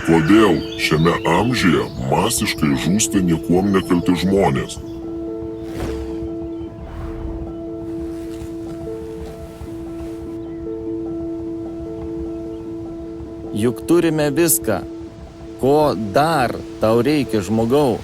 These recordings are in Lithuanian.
Kodėl šiame amžiuje masiškai žūsta niekuom nekalti žmonės? Juk turime viską. Ko dar tau reikia, žmogau?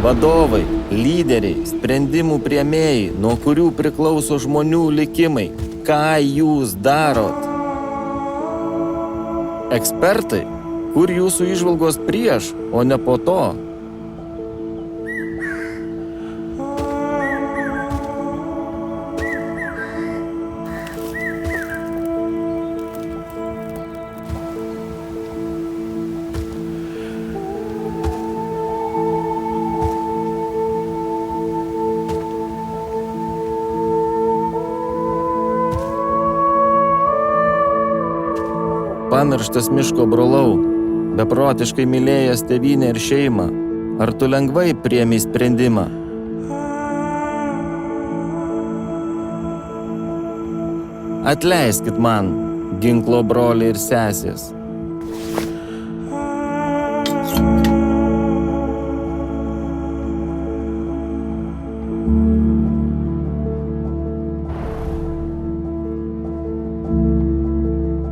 Vadovai, lyderiai, sprendimų priėmėjai, nuo kurių priklauso žmonių likimai. Ką jūs darot? Ekspertai, kur jūsų įžvalgos prieš, o ne po to? Pamirštas miško brolau, beprotiškai mylėjęs tėvynę ir šeimą, ar tu lengvai priėmei sprendimą? Atleiskit man, ginklo broliai ir sesės.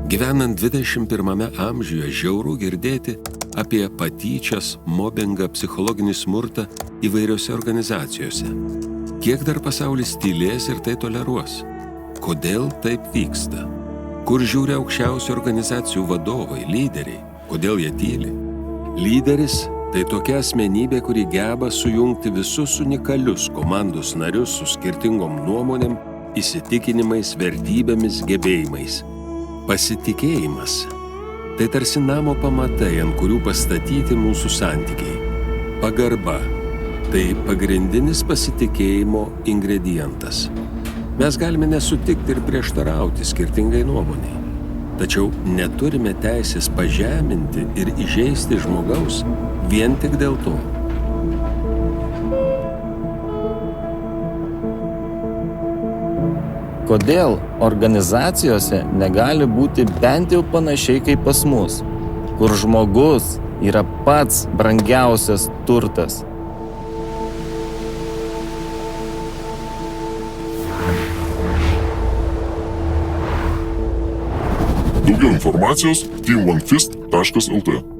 Gyvenant 21 amžiuje žiauru girdėti apie patyčias, mobbingą, psichologinį smurtą įvairiose organizacijose. Kiek dar pasaulis tylės ir tai toleruos? Kodėl taip vyksta? Kur žiūri aukščiausių organizacijų vadovai, lyderiai? Kodėl jie tyli? Lyderis – tai tokia asmenybė, kuri geba sujungti visus unikalius komandos narius su skirtingom nuomonėm, įsitikinimais, vertybėmis, gebėjimais. Pasitikėjimas – tai tarsi namo pamatai, ant kurių pastatyti mūsų santykiai. Pagarba – tai pagrindinis pasitikėjimo ingredientas. Mes galime nesutikti ir prieštarauti skirtingai nuomonei, tačiau neturime teisės pažeminti ir įžeisti žmogaus vien tik dėl to. Kodėl organizacijose negali būti bent jau panašiai kaip pas mus, kur žmogus yra pats brangiausias turtas? Daugiau informacijos team1fist.lt